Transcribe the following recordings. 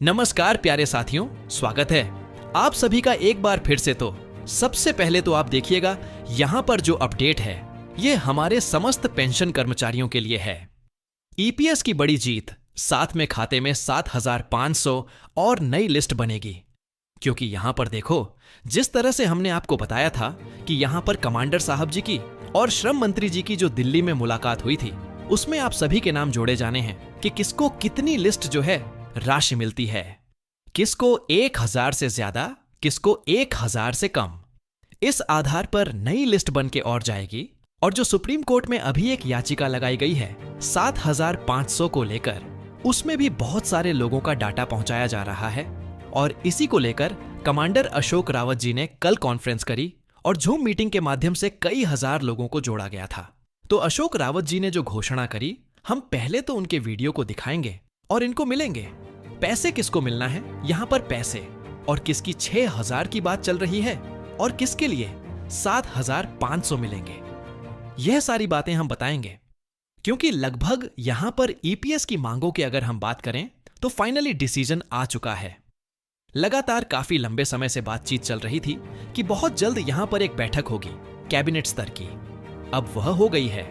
नमस्कार प्यारे साथियों, स्वागत है आप सभी का एक बार फिर से। तो सबसे पहले तो आप देखिएगा यहाँ पर जो अपडेट है ये हमारे समस्त पेंशन कर्मचारियों के लिए है। ईपीएस की बड़ी जीत, साथ में खाते में 7,500 और नई लिस्ट बनेगी। क्योंकि यहाँ पर देखो, जिस तरह से हमने आपको बताया था कि यहाँ पर कमांडर साहब जी की और श्रम मंत्री जी की जो दिल्ली में मुलाकात हुई थी, उसमें आप सभी के नाम जोड़े जाने हैं कि किसको कितनी लिस्ट जो है राशि मिलती है, किसको 1,000 से ज्यादा, किसको 1,000 से कम। इस आधार पर नई लिस्ट बन के और जाएगी। और जो सुप्रीम कोर्ट में अभी एक याचिका लगाई गई है 7,500 को लेकर, उसमें भी बहुत सारे लोगों का डाटा पहुंचाया जा रहा है। और इसी को लेकर कमांडर अशोक रावत जी ने कल कॉन्फ्रेंस करी और जूम मीटिंग के माध्यम से कई हजार लोगों को जोड़ा गया था। तो अशोक रावत जी ने जो घोषणा करी, हम पहले तो उनके वीडियो को दिखाएंगे और इनको मिलेंगे। पैसे किसको मिलना है, यहां पर पैसे, और किसकी 6,000 की बात चल रही है और किसके लिए 7,500 मिलेंगे, यह सारी बातें हम बताएंगे। क्योंकि लगभग यहां पर ईपीएस की मांगों की अगर हम बात करें तो फाइनली डिसीजन आ चुका है। लगातार काफी लंबे समय से बातचीत चल रही थी कि बहुत जल्द यहां पर एक बैठक होगी कैबिनेट स्तर की। अब वह हो गई है।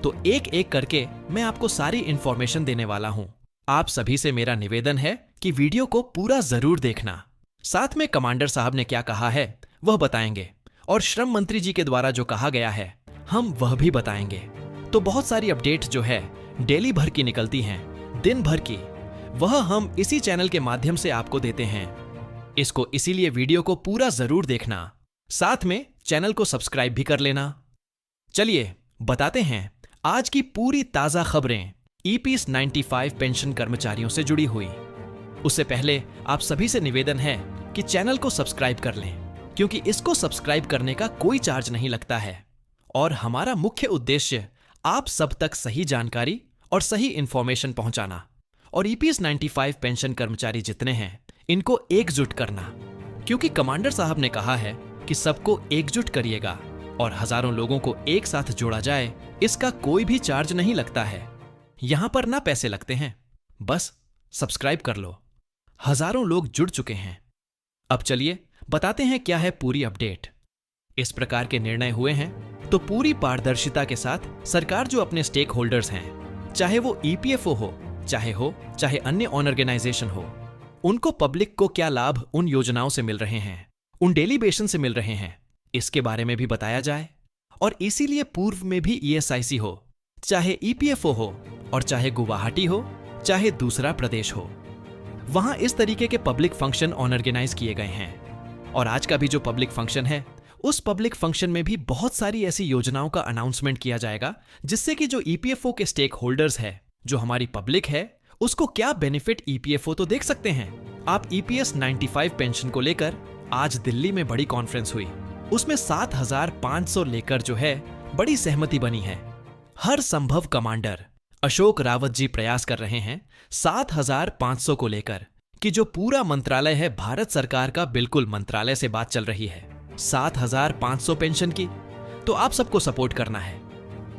तो एक एक करके मैं आपको सारी इंफॉर्मेशन देने वाला हूं। आप सभी से मेरा निवेदन है कि वीडियो को पूरा जरूर देखना। साथ में कमांडर साहब ने क्या कहा है वह बताएंगे, और श्रम मंत्री जी के द्वारा जो कहा गया है हम वह भी बताएंगे। तो बहुत सारी अपडेट जो है डेली भर की निकलती हैं, दिन भर की, वह हम इसी चैनल के माध्यम से आपको देते हैं। इसको इसीलिए वीडियो को पूरा जरूर देखना, साथ में चैनल को सब्सक्राइब भी कर लेना। चलिए बताते हैं आज की पूरी ताजा खबरें ईपीएस 95 पेंशन कर्मचारियों से जुड़ी हुई। उससे पहले आप सभी से निवेदन है कि चैनल को सब्सक्राइब कर लें, क्योंकि इसको सब्सक्राइब करने का कोई चार्ज नहीं लगता है। और हमारा मुख्य उद्देश्य आप सब तक सही जानकारी और सही इंफॉर्मेशन पहुंचाना, और ईपीएस 95 पेंशन कर्मचारी जितने हैं इनको एकजुट करना। क्योंकि कमांडर साहब ने कहा है कि सबको एकजुट करिएगा और हजारों लोगों को एक साथ जोड़ा जाए। इसका कोई भी चार्ज नहीं लगता है, यहां पर ना पैसे लगते हैं, बस सब्सक्राइब कर लो। हजारों लोग जुड़ चुके हैं। अब चलिए बताते हैं क्या है पूरी अपडेट। इस प्रकार के निर्णय हुए हैं तो पूरी पारदर्शिता के साथ सरकार जो अपने स्टेक होल्डर्स हैं, चाहे वो ईपीएफओ हो, चाहे अन्य ऑर्गेनाइजेशन हो, उनको पब्लिक को क्या लाभ उन योजनाओं से मिल रहे हैं, उन डेलीबेशन से मिल रहे हैं, इसके बारे में भी बताया जाए। और इसीलिए पूर्व में भी ईएसआईसी हो, चाहे ईपीएफओ हो, और चाहे गुवाहाटी हो, चाहे दूसरा प्रदेश हो, वहां इस तरीके के पब्लिक फंक्शन ऑर्गेनाइज किए गए हैं। और आज का भी जो पब्लिक फंक्शन है, उस पब्लिक फंक्शन में भी बहुत सारी ऐसी योजनाओं का अनाउंसमेंट किया जाएगा, जिससे कि जो ईपीएफओ के स्टेक होल्डर्स है, जो हमारी पब्लिक है, उसको क्या बेनिफिट ईपीएफओ तो देख सकते हैं। आप ईपीएस 95 पेंशन को लेकर आज दिल्ली में बड़ी कॉन्फ्रेंस हुई, उसमें 7,500 लेकर जो है बड़ी सहमति बनी है। हर संभव कमांडर अशोक रावत जी प्रयास कर रहे हैं 7,500 को लेकर, कि जो पूरा मंत्रालय है भारत सरकार का, बिल्कुल मंत्रालय से बात चल रही है 7,500 पेंशन की। तो आप सबको सपोर्ट करना है।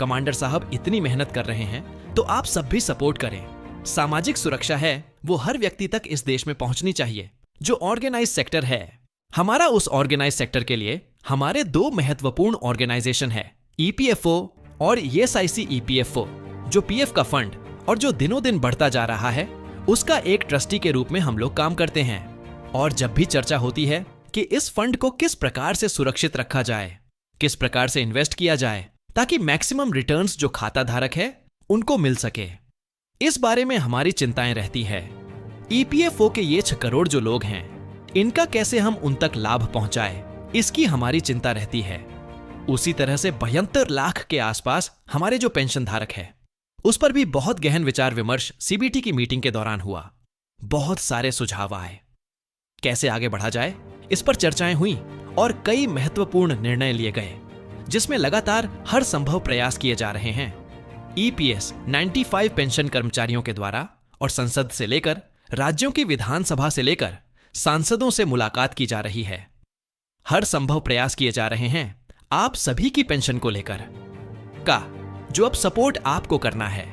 कमांडर साहब इतनी मेहनत कर रहे हैं तो आप सब भी सपोर्ट करें। सामाजिक सुरक्षा है वो हर व्यक्ति तक इस देश में पहुंचनी चाहिए। जो ऑर्गेनाइज सेक्टर है हमारा, उस ऑर्गेनाइज सेक्टर के लिए हमारे दो महत्वपूर्ण ऑर्गेनाइजेशन है, ईपीएफओ और ईएसआईसी ईपीएफओ, जो पीएफ का फंड और जो दिनों दिन बढ़ता जा रहा है, उसका एक ट्रस्टी के रूप में हम लोग काम करते हैं। और जब भी चर्चा होती है कि इस फंड को किस प्रकार से सुरक्षित रखा जाए, किस प्रकार से इन्वेस्ट किया जाए ताकि मैक्सिमम रिटर्न्स जो खाता धारक है उनको मिल सके, इस बारे में हमारी चिंताएं रहती है। ईपीएफओ के ये 6 करोड़ जो लोग हैं, इनका कैसे हम उन तक लाभ पहुंचाए, इसकी हमारी चिंता रहती है। उसी तरह से 72 लाख के आसपास हमारे जो पेंशन धारक है, उस पर भी बहुत गहन विचार विमर्श सीबीटी की मीटिंग के दौरान हुआ। बहुत सारे सुझाव आए, कैसे आगे बढ़ा जाए इस पर चर्चाएं हुई और कई महत्वपूर्ण निर्णय लिए गए, जिसमें लगातार हर संभव प्रयास किए जा रहे हैं। ईपीएस 95 पेंशन कर्मचारियों के द्वारा और संसद से लेकर राज्यों की विधानसभा से लेकर सांसदों से मुलाकात की जा रही है। हर संभव प्रयास किए जा रहे हैं आप सभी की पेंशन को लेकर का, जो अब सपोर्ट आपको करना है।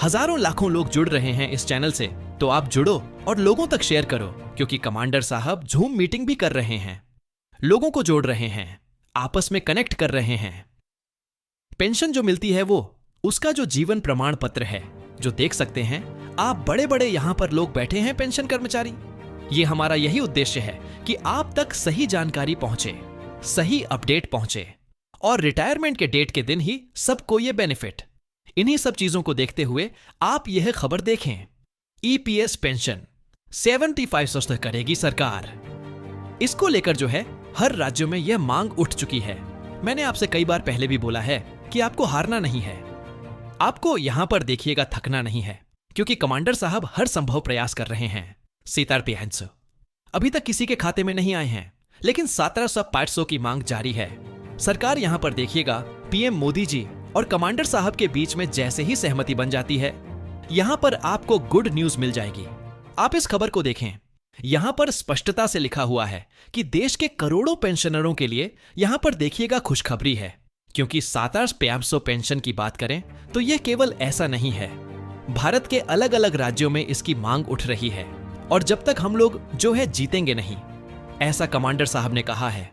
हजारों लाखों लोग जुड़ रहे हैं इस चैनल से, तो आप जुड़ो और लोगों तक शेयर करो, क्योंकि कमांडर साहब जूम मीटिंग भी कर रहे हैं, लोगों को जोड़ रहे हैं, आपस में कनेक्ट कर रहे हैं। पेंशन जो मिलती है वो उसका जो जीवन प्रमाण पत्र है, जो देख सकते हैं आप, बड़े बड़े यहां पर लोग बैठे हैं पेंशन कर्मचारी। ये हमारा यही उद्देश्य है कि आप तक सही जानकारी पहुंचे, सही अपडेट पहुंचे, और रिटायरमेंट के डेट के दिन ही सबको ये बेनिफिट। इन्हीं सब चीजों को देखते हुए आप यह खबर देखें, ईपीएस पेंशन 75 तक करेगी सरकार। इसको लेकर जो है हर राज्यों में यह मांग उठ चुकी है। मैंने आपसे कई बार पहले भी बोला है कि आपको हारना नहीं है, आपको यहां पर देखिएगा थकना नहीं है, क्योंकि कमांडर साहब हर संभव प्रयास कर रहे हैं। सीतारपियांस अभी तक किसी के खाते में नहीं आए हैं, लेकिन 1700 की मांग जारी है। सरकार यहां पर देखिएगा पीएम मोदी जी और कमांडर साहब के बीच में जैसे ही सहमति बन जाती है, यहां पर आपको गुड न्यूज मिल जाएगी। आप इस खबर को देखें, यहां पर स्पष्टता से लिखा हुआ है कि देश के करोड़ों पेंशनरों के लिए यहां पर देखिएगा खुशखबरी है, क्योंकि 7500 पेंशन की बात करें तो यह केवल ऐसा नहीं है। भारत के अलग अलग राज्यों में इसकी मांग उठ रही है, और जब तक हम लोग जो है जीतेंगे नहीं, ऐसा कमांडर साहब ने कहा है,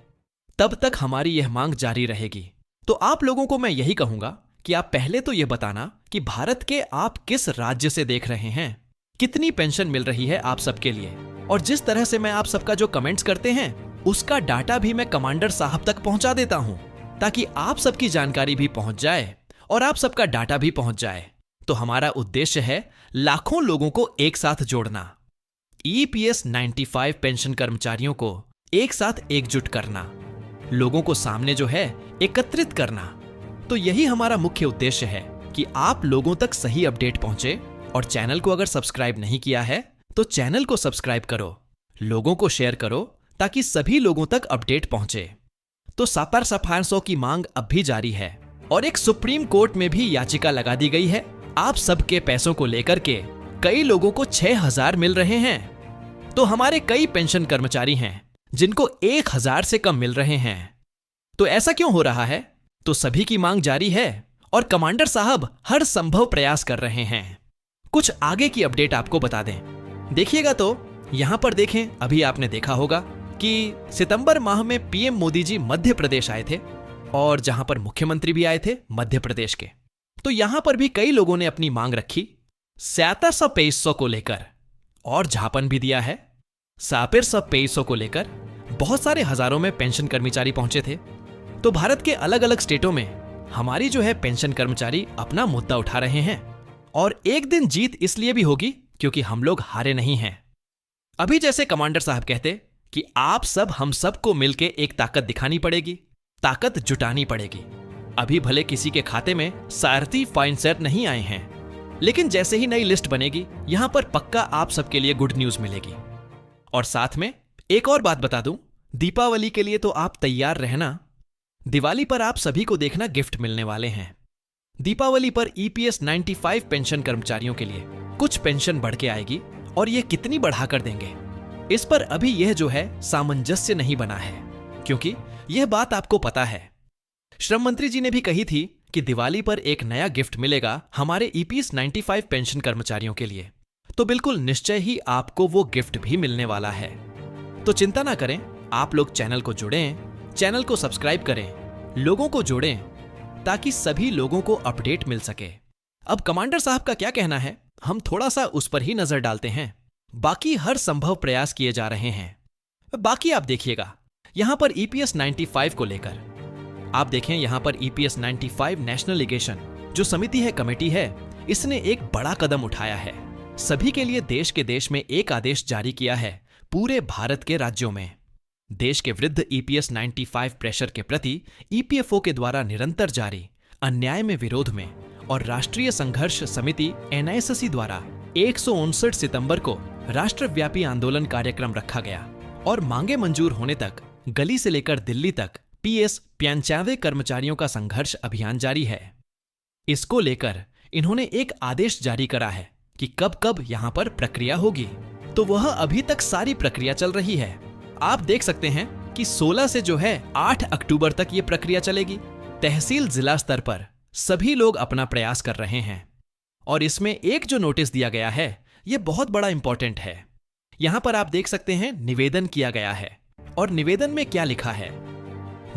तब तक हमारी यह मांग जारी रहेगी। तो आप लोगों को मैं यही कहूंगा कि आप पहले तो यह बताना कि भारत के आप किस राज्य से देख रहे हैं, कितनी पेंशन मिल रही है आप सबके लिए, और जिस तरह से मैं आप सबका जो कमेंट्स करते हैं उसका डाटा भी मैं कमांडर साहब तक पहुंचा देता हूं, ताकि आप सबकी जानकारी भी पहुंच जाए और आप सबका डाटा भी पहुंच जाए। तो हमारा उद्देश्य है लाखों लोगों को एक साथ जोड़ना, ईपीएस 95 पेंशन कर्मचारियों को एक साथ एकजुट करना, लोगों को सामने जो है एकत्रित करना। तो यही हमारा मुख्य उद्देश्य है कि आप लोगों तक सही अपडेट पहुंचे। और चैनल को अगर सब्सक्राइब नहीं किया है तो चैनल को सब्सक्राइब करो, लोगों को शेयर करो, ताकि सभी लोगों तक अपडेट पहुंचे। तो 7500 की मांग अब भी जारी है, और एक सुप्रीम कोर्ट में भी याचिका लगा दी गई है। आप सबके पैसों को लेकर के कई लोगों को 6000 मिल रहे हैं, तो हमारे कई पेंशन कर्मचारी हैं जिनको 1000 से कम मिल रहे हैं। तो ऐसा क्यों हो रहा है? तो सभी की मांग जारी है और कमांडर साहब हर संभव प्रयास कर रहे हैं। कुछ आगे की अपडेट आपको बता दें, देखिएगा तो यहां पर देखें, अभी आपने देखा होगा कि सितंबर माह में पीएम मोदी जी मध्य प्रदेश आए थे, और जहां पर मुख्यमंत्री भी आए थे मध्य प्रदेश के। तो यहां पर भी कई लोगों ने अपनी मांग रखी 7500 को लेकर, और झापन भी दिया है 7500 को लेकर। बहुत सारे हजारों में पेंशन कर्मचारी पहुंचे थे। तो भारत के अलग अलग स्टेटों में हमारी जो है पेंशन कर्मचारी अपना मुद्दा उठा रहे हैं, और एक दिन जीत इसलिए भी होगी क्योंकि हम लोग हारे नहीं हैं। अभी जैसे कमांडर साहब कहते कि आप सब हम सब को मिलकर एक ताकत दिखानी पड़ेगी, ताकत जुटानी पड़ेगी। अभी भले किसी के खाते में सारथी फाइनसेट नहीं आए हैं, लेकिन जैसे ही नई लिस्ट बनेगी यहां पर पक्का आप सबके लिए गुड न्यूज मिलेगी। और साथ में एक और बात बता दूं, दीपावली के लिए तो आप तैयार रहना। दिवाली पर आप सभी को देखना गिफ्ट मिलने वाले हैं। दीपावली पर ईपीएस 95 पेंशन कर्मचारियों के लिए कुछ पेंशन बढ़ के आएगी, और यह कितनी बढ़ाकर देंगे इस पर अभी यह जो है सामंजस्य नहीं बना है, क्योंकि यह बात आपको पता है। श्रम मंत्री जी ने भी कही थी कि दिवाली पर एक नया गिफ्ट मिलेगा हमारे ईपीएस 95 पेंशन कर्मचारियों के लिए। तो बिल्कुल निश्चय ही आपको वो गिफ्ट भी मिलने वाला है। तो चिंता ना करें, आप लोग चैनल को जुड़ें, चैनल को सब्सक्राइब करें, लोगों को जोड़ें, ताकि सभी लोगों को अपडेट मिल सके। अब कमांडर साहब का क्या कहना है, हम थोड़ा सा उस पर ही नजर डालते हैं। बाकी हर संभव प्रयास किए जा रहे हैं। बाकी आप देखिएगा यहां पर ईपीएस 95 को लेकर, आप देखें यहां पर ईपीएस 95 नेशनल लीगेशन जो समिति है, कमेटी है, इसने एक बड़ा कदम उठाया है। सभी के लिए देश में एक आदेश जारी किया है पूरे भारत के राज्यों में। देश के वृद्ध ईपीएस 95 प्रेशर के प्रति ईपीएफओ के द्वारा निरंतर जारी अन्याय में विरोध में और राष्ट्रीय संघर्ष समिति एनआईएससी द्वारा 159 सितंबर को राष्ट्रव्यापी आंदोलन कार्यक्रम रखा गया और मांगे मंजूर होने तक गली से लेकर दिल्ली तक पीएस 95 कर्मचारियों का संघर्ष अभियान जारी है। इसको लेकर इन्होंने एक आदेश जारी करा है कि कब कब यहां पर प्रक्रिया होगी। तो वह अभी तक सारी प्रक्रिया चल रही है। आप देख सकते हैं कि 16 से जो है 8 अक्टूबर तक ये प्रक्रिया चलेगी। तहसील जिला स्तर पर सभी लोग अपना प्रयास कर रहे हैं और इसमें एक जो नोटिस दिया गया है यह बहुत बड़ा इंपॉर्टेंट है। यहां पर आप देख सकते हैं निवेदन किया गया है, और निवेदन में क्या लिखा है।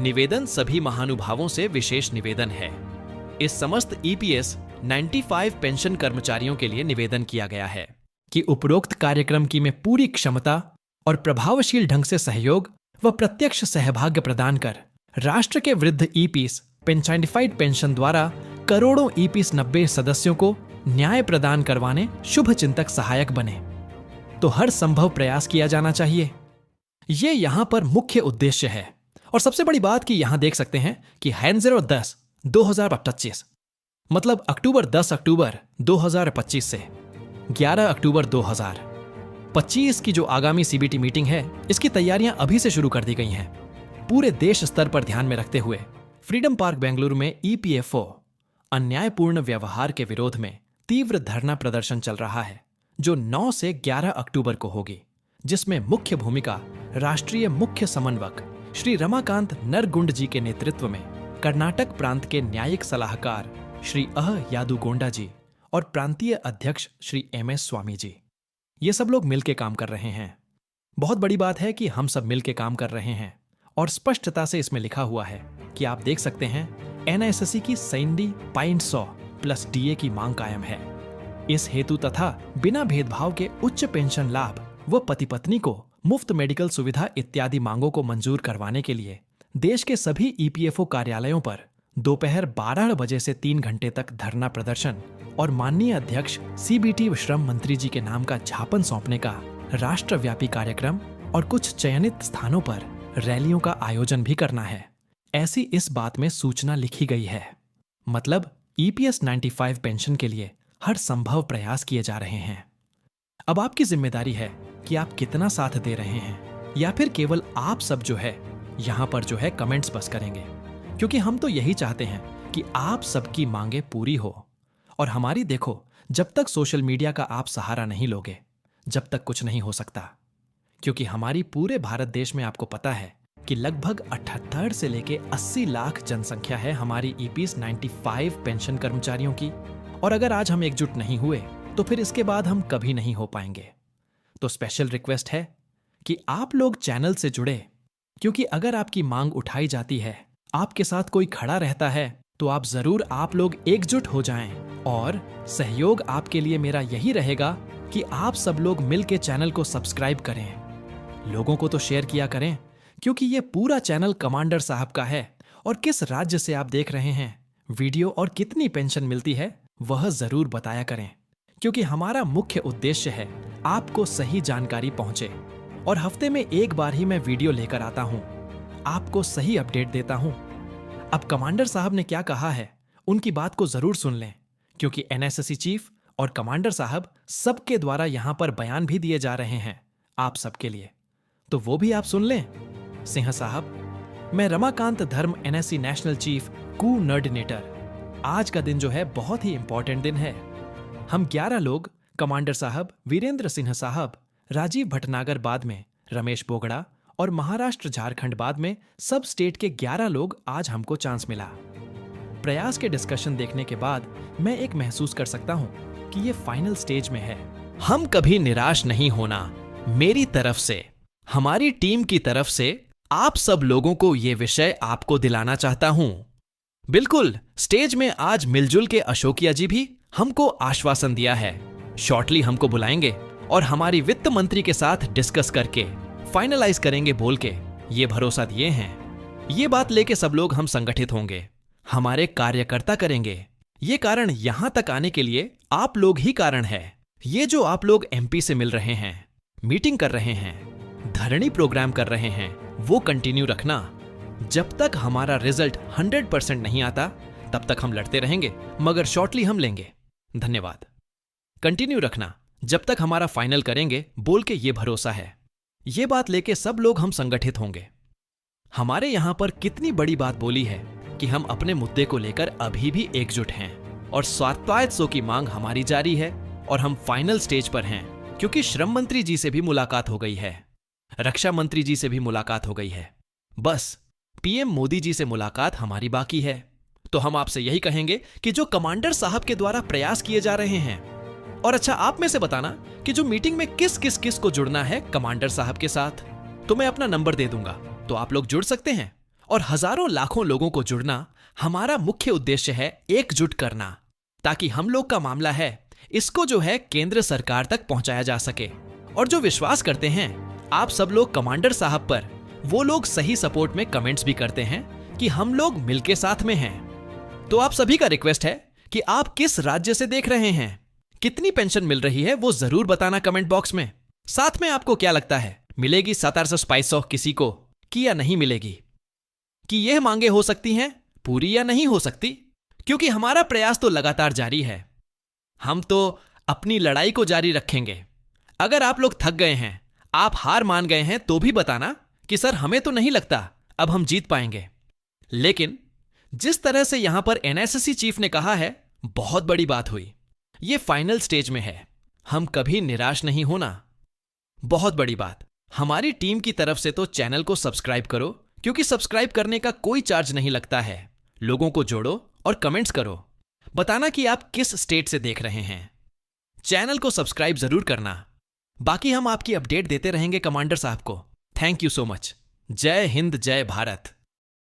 निवेदन सभी महानुभावों से विशेष निवेदन है। इस समस्त ईपीएस 95 पेंशन कर्मचारियों के लिए निवेदन किया गया है कि उपरोक्त कार्यक्रम की में पूरी क्षमता और प्रभावशील ढंग से सहयोग व प्रत्यक्ष सहभाग्य प्रदान कर राष्ट्र के वृद्ध ईपीएस पेंशनिफाइड पेंशन द्वारा करोड़ों ईपीएस 90 सदस्यों को न्याय प्रदान करवाने शुभ चिंतक सहायक बने। तो हर संभव प्रयास किया जाना चाहिए। ये यहां पर मुख्य उद्देश्य है। और सबसे बड़ी बात कि यहां देख सकते हैं कि 10/10/2025 मतलब 10 अक्टूबर 2025 से 11 अक्टूबर 2025 की जो आगामी सीबीटी मीटिंग है, इसकी तैयारियां अभी से शुरू कर दी गई हैं। पूरे देश स्तर पर ध्यान में रखते हुए फ्रीडम पार्क बेंगलुरु में ईपीएफओ अन्यायपूर्ण व्यवहार के विरोध में तीव्र धरना प्रदर्शन चल रहा है, जो 9 से 11 अक्टूबर को होगी, जिसमें मुख्य भूमिका राष्ट्रीय मुख्य समन्वयक श्री रमाकांत नरगुंड जी के नेतृत्व में कर्नाटक प्रांत के न्यायिक सलाहकार श्री यादुगोंडा जी और प्रांतीय अध्यक्ष श्री MS स्वामी जी, ये सब लोग मिलकर काम कर रहे हैं। बहुत बड़ी बात है कि हम सब मिलकर काम कर रहे हैं, और स्पष्टता से इसमें लिखा हुआ है कि आप देख सकते हैं NSSC की 70.100 प्लस DA की मांग कायम है। इस हेतु तथा बिना भेदभाव के उच्च पेंशन लाभ व पति पत्नी को मुफ्त मेडिकल सुविधा इत्यादि मांगों को मंजूर करवाने के लिए देश के सभी ईपीएफओ कार्यालयों पर दोपहर 12 बजे से 3 घंटे तक धरना प्रदर्शन और माननीय अध्यक्ष CBT श्रम मंत्री जी के नाम का ज्ञापन सौंपने का राष्ट्रव्यापी कार्यक्रम और कुछ चयनित स्थानों पर रैलियों का आयोजन भी करना है। ऐसी इस बात में सूचना लिखी गई है। मतलब ईपीएस 95 पेंशन के लिए हर संभव प्रयास किए जा रहे हैं। अब आपकी जिम्मेदारी है कि आप कितना साथ दे रहे हैं, या फिर केवल आप सब जो है यहां पर जो है कमेंट्स बस करेंगे, क्योंकि हम तो यही चाहते हैं कि आप सबकी मांगे पूरी हो। और हमारी देखो, जब तक सोशल मीडिया का आप सहारा नहीं लोगे, जब तक कुछ नहीं हो सकता। क्योंकि हमारी पूरे भारत देश में आपको पता है कि लगभग 78 से लेके 80 लाख जनसंख्या है हमारी ईपीएस 95 पेंशन कर्मचारियों की। और अगर आज हम एकजुट नहीं हुए तो फिर इसके बाद हम कभी नहीं हो पाएंगे। तो स्पेशल रिक्वेस्ट है कि आप लोग चैनल से जुड़े, क्योंकि अगर आपकी मांग उठाई जाती है, आपके साथ कोई खड़ा रहता है, तो आप जरूर आप लोग एकजुट हो जाएं। और सहयोग आपके लिए मेरा यही रहेगा कि आप सब लोग मिल के चैनल को सब्सक्राइब करें, लोगों को तो शेयर किया करें, क्योंकि ये पूरा चैनल कमांडर साहब का है। और किस राज्य से आप देख रहे हैं वीडियो और कितनी पेंशन मिलती है, वह जरूर बताया करें, क्योंकि हमारा मुख्य उद्देश्य है आपको सही जानकारी पहुंचे। और हफ्ते में एक बार ही मैं वीडियो लेकर आता हूं, आपको सही अपडेट देता हूं। अब कमांडर साहब ने क्या कहा है, उनकी बात को जरूर सुन लें, क्योंकि NSSC चीफ और कमांडर साहब सबके द्वारा यहां पर बयान भी दिए जा रहे हैं आप सबके लिए, तो वो भी आप सुन लें। सिंह साहब, मैं रमाकांत धर्म NSC नेशनल चीफ कोऑर्डिनेटर, आज का दिन जो है बहुत ही इंपॉर्टेंट दिन है। हम 11 लोग, कमांडर साहब, वीरेंद्र सिंह साहब, राजीव भटनागर बाद में, रमेश बोगड़ा और महाराष्ट्र झारखंड बाद में, सब स्टेट के 11 लोग आज हमको चांस मिला। प्रयास के डिस्कशन देखने के बाद मैं एक महसूस कर सकता हूं कि ये फाइनल स्टेज में है। हम कभी निराश नहीं होना। मेरी तरफ से, हमारी टीम की तरफ से आप सब लोगों को ये विषय आपको दिलाना चाहता हूं। बिल्कुल, स्टेज में आज मिलजुल के अशोकिया जी भी हमको आश्वासन दिया है, शॉर्टली हमको बुलाएंगे और हमारी वित्त मंत्री के साथ डिस्कस करके फाइनलाइज करेंगे बोल के ये भरोसा दिए हैं। ये बात लेके सब लोग हम संगठित होंगे, हमारे कार्यकर्ता करेंगे। ये कारण यहां तक आने के लिए आप लोग ही कारण है। ये जो आप लोग MP से मिल रहे हैं, मीटिंग कर रहे हैं, धरनी प्रोग्राम कर रहे हैं, वो कंटिन्यू रखना। जब तक हमारा रिजल्ट 100% नहीं आता, तब तक हम लड़ते रहेंगे, मगर शॉर्टली हम लेंगे। धन्यवाद। कंटिन्यू रखना जब तक हमारा फाइनल करेंगे बोल के ये भरोसा है। ये बात लेके सब लोग हम संगठित होंगे। हमारे यहां पर कितनी बड़ी बात बोली है कि हम अपने मुद्दे को लेकर अभी भी एकजुट हैं, और 700 की मांग हमारी जारी है, और हम फाइनल स्टेज पर हैं, क्योंकि श्रम मंत्री जी से भी मुलाकात हो गई है, रक्षा मंत्री जी से भी मुलाकात हो गई है। बस PM मोदी जी से मुलाकात हमारी बाकी है। तो हम आपसे यही कहेंगे कि जो कमांडर साहब के द्वारा प्रयास किए जा रहे हैं, और अच्छा, आप में से बताना कि जो मीटिंग में किस को जुड़ना है कमांडर साहब के साथ। तो मैं अपना नंबर दे दूंगा, तो आप लोग जुड़ सकते हैं। और हजारों लाखों लोगों को जुड़ना हमारा मुख्य उद्देश्य है, एकजुट करना, ताकि हम लोग का मामला है इसको जो है केंद्र सरकार तक पहुंचाया जा सके। और जो विश्वास करते हैं आप सब लोग कमांडर साहब पर, वो लोग सही सपोर्ट में कमेंट्स भी करते हैं कि हम लोग मिलके साथ में हैं। तो आप सभी का रिक्वेस्ट है कि आप किस राज्य से देख रहे हैं, कितनी पेंशन मिल रही है वो जरूर बताना कमेंट बॉक्स में। साथ में आपको क्या लगता है, मिलेगी 7,800 किसी को कि या नहीं मिलेगी, कि यह मांगे हो सकती हैं पूरी या नहीं हो सकती? क्योंकि हमारा प्रयास तो लगातार जारी है, हम तो अपनी लड़ाई को जारी रखेंगे। अगर आप लोग थक गए हैं, आप हार मान गए हैं, तो भी बताना कि सर हमें तो नहीं लगता अब हम जीत पाएंगे। लेकिन जिस तरह से यहां पर एनएसएससी चीफ ने कहा है, बहुत बड़ी बात हुई। ये फाइनल स्टेज में है, हम कभी निराश नहीं होना। बहुत बड़ी बात, हमारी टीम की तरफ से तो चैनल को सब्सक्राइब करो, क्योंकि सब्सक्राइब करने का कोई चार्ज नहीं लगता है। लोगों को जोड़ो और कमेंट्स करो, बताना कि आप किस स्टेट से देख रहे हैं। चैनल को सब्सक्राइब जरूर करना। बाकी हम आपकी अपडेट देते रहेंगे कमांडर साहब को। Thank you so much. जय हिंद, जय भारत।